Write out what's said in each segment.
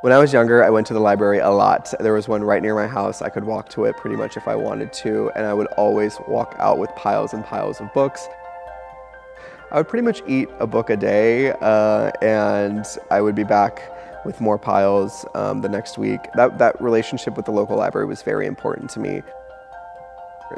When I was younger, I went to the library a lot. There was one right near my house. I could walk to it pretty much if I wanted to, and I would always walk out with piles and piles of books. I would pretty much eat a book a day, and I would be back with more piles the next week. That relationship with the local library was very important to me.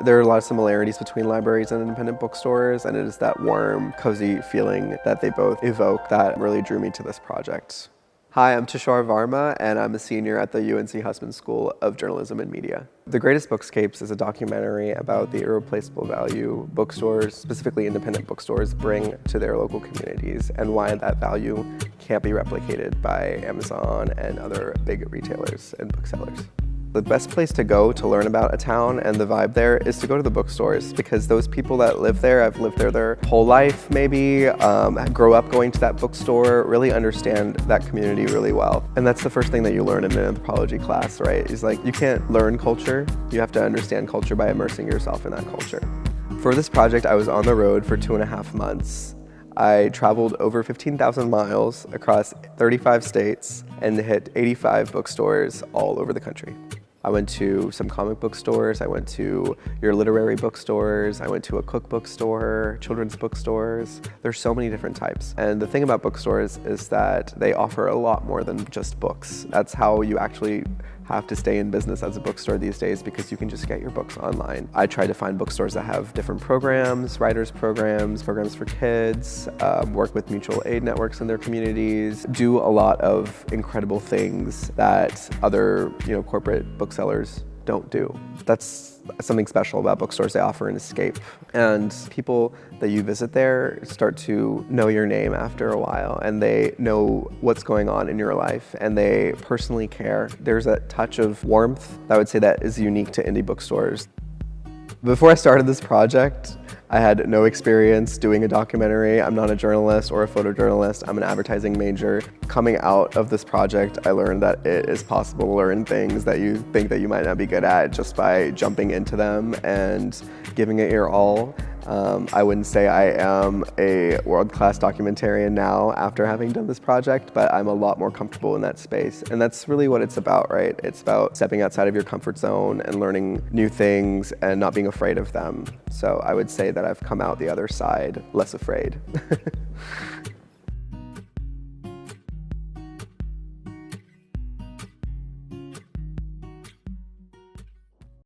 There are a lot of similarities between libraries and independent bookstores, and it is that warm, cozy feeling that they both evoke that really drew me to this project. Hi, I'm Tushar Varma, and I'm a senior at the UNC Husman School of Journalism and Media. The Greatest Bookscapes is a documentary about the irreplaceable value bookstores, specifically independent bookstores, bring to their local communities and why that value can't be replicated by Amazon and other big retailers and booksellers. The best place to go to learn about a town and the vibe there is to go to the bookstores, because those people that live there, have lived there their whole life maybe, grow up going to that bookstore, really understand that community really well. And that's the first thing that you learn in an anthropology class, right? Is like, you can't learn culture, you have to understand culture by immersing yourself in that culture. For this project, I was on the road for 2.5 months. I traveled over 15,000 miles across 35 states and hit 85 bookstores all over the country. I went to some comic book stores, I went to your literary bookstores, I went to a cookbook store, children's bookstores. There's so many different types. And the thing about bookstores is that they offer a lot more than just books. That's how you actually have to stay in business as a bookstore these days, because you can just get your books online. I try to find bookstores that have different programs, writers programs, programs for kids, work with mutual aid networks in their communities, do a lot of incredible things that other corporate booksellers don't do. That's something special about bookstores. They offer an escape. And people that you visit there start to know your name after a while, and they know what's going on in your life, and they personally care. There's a touch of warmth that I would say that is unique to indie bookstores. Before I started this project, I had no experience doing a documentary. I'm not a journalist or a photojournalist. I'm an advertising major. Coming out of this project, I learned that it is possible to learn things that you think that you might not be good at just by jumping into them and giving it your all. I wouldn't say I am a world-class documentarian now after having done this project, but I'm a lot more comfortable in that space. And that's really what it's about, right? It's about stepping outside of your comfort zone and learning new things and not being afraid of them. So I would say that I've come out the other side less afraid.